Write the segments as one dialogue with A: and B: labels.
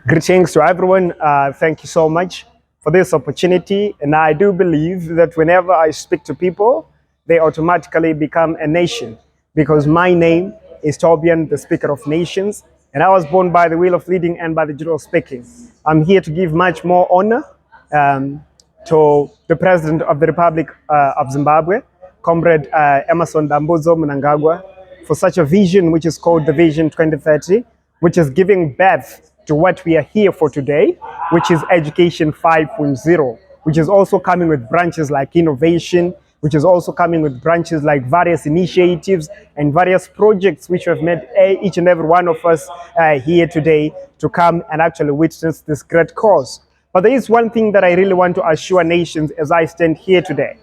A: Greetings to everyone. Thank you so much for this opportunity. And I do believe that whenever I speak to people, they automatically become a nation because my name is Tobian, the Speaker of Nations. And I was born by the will of leading and by the joy of speaking. I'm here to give much more honor to the President of the Republic of Zimbabwe, Comrade Emmerson Dambudzo Mnangagwa, for such a vision which is called the Vision 2030, which is giving birth to what we are here for today, which is Education 5.0, which is also coming with branches like innovation, which is also coming with branches like various initiatives and various projects which have made each and every one of us here today to come and actually witness this great cause. But there is one thing that I really want to assure nations as I stand here today.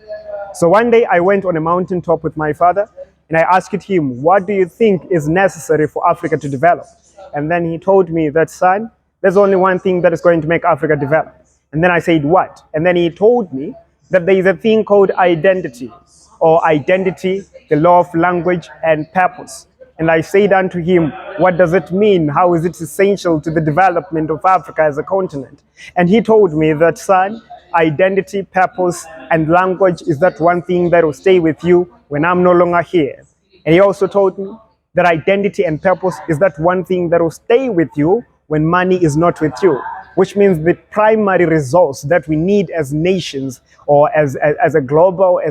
A: So one day I went on a mountaintop with my father and I asked him, what do you think is necessary for Africa to develop? And then he told me that, son, there's only one thing that is going to make Africa develop. And then I said, what? And then he told me that there is a thing called identity, or identity, the law of language and purpose. And I said unto him, what does it mean? How is it essential to the development of Africa as a continent? And he told me that, son, identity, purpose, and language is that one thing that will stay with you when I'm no longer here. And he also told me that identity and purpose is that one thing that will stay with you when money is not with you, which means the primary resource that we need as nations or as a global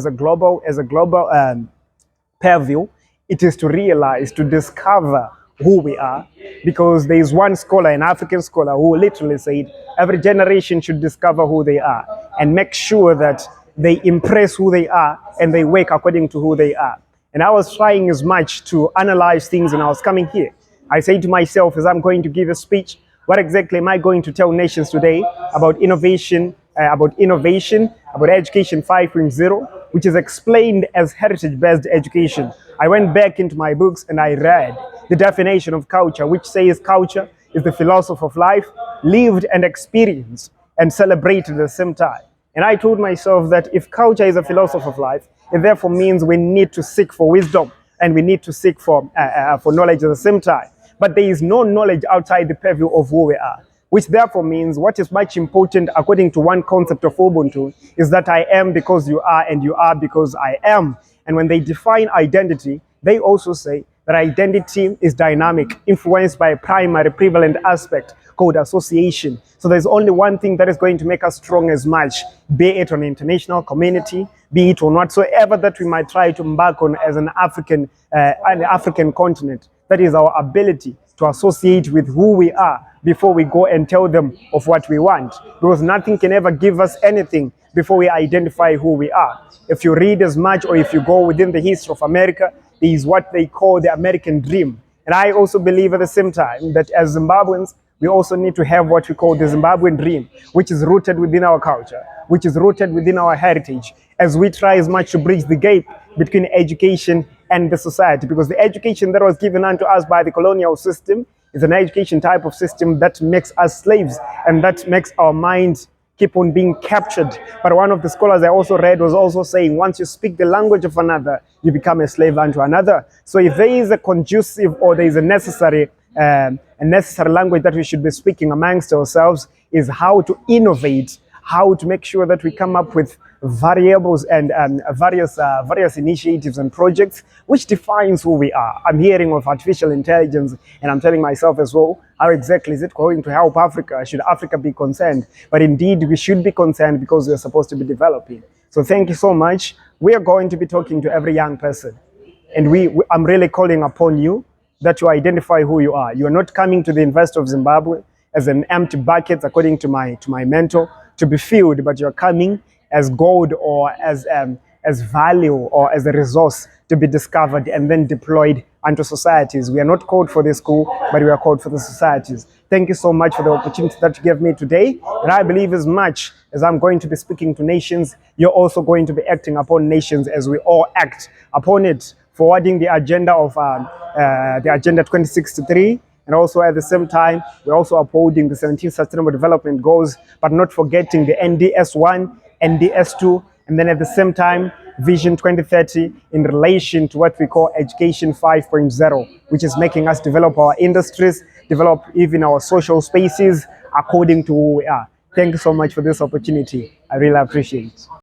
A: purview, it is to realize, to discover who we are, because there is one scholar, an African scholar, who literally said every generation should discover who they are and make sure that they impress who they are and they work according to who they are. And I was trying as much to analyze things, and I was coming here. I say to myself, as I'm going to give a speech, what exactly am I going to tell nations today about innovation, about Education 5.0, which is explained as heritage-based education. I went back into my books and I read the definition of culture, which says culture is the philosophy of life, lived and experienced and celebrated at the same time. And I told myself that if culture is a philosophy of life, it therefore means we need to seek for wisdom and we need to seek for knowledge at the same time. But there is no knowledge outside the purview of who we are, which therefore means what is much important according to one concept of Ubuntu is that I am because you are and you are because I am. And when they define identity, they also say that identity is dynamic, influenced by a primary prevalent aspect called association. So there's only one thing that is going to make us strong as much, be it on the international community, be it on whatsoever that we might try to embark on as an African continent. That is our ability to associate with who we are before we go and tell them of what we want. Because nothing can ever give us anything before we identify who we are. If you read as much or if you go within the history of America, there is what they call the American dream. And I also believe at the same time that as Zimbabweans, we also need to have what we call the Zimbabwean dream, which is rooted within our culture, which is rooted within our heritage, as we try as much to bridge the gap between education and the society. Because the education that was given unto us by the colonial system is an education type of system that makes us slaves and that makes our minds keep on being captured. But one of the scholars I also read was also saying, once you speak the language of another, you become a slave unto another. So if there is a conducive or there is a necessary language that we should be speaking amongst ourselves, is how to innovate, how to make sure that we come up with variables and various initiatives and projects which defines who we are. I'm hearing of artificial intelligence and I'm telling myself as well, how exactly is it going to help Africa? Should Africa be concerned? But indeed we should be concerned because we're supposed to be developing. So thank you so much. We are going to be talking to every young person, and I'm really calling upon you that you identify who you are. You are not coming to the University of Zimbabwe as an empty bucket, according to my mentor, to be filled, but you're coming as gold or as value or as a resource to be discovered and then deployed unto societies. We are not called for the school, but we are called for the societies. Thank you so much for the opportunity that you gave me today. And I believe as much as I'm going to be speaking to nations, you're also going to be acting upon nations as we all act upon it, forwarding the agenda of the Agenda 2063. And also at the same time, we're also upholding the 17 Sustainable Development Goals, but not forgetting the NDS1, NDS2, and then at the same time, Vision 2030 in relation to what we call Education 5.0, which is making us develop our industries, develop even our social spaces, according to who we are. Thank you so much for this opportunity. I really appreciate it.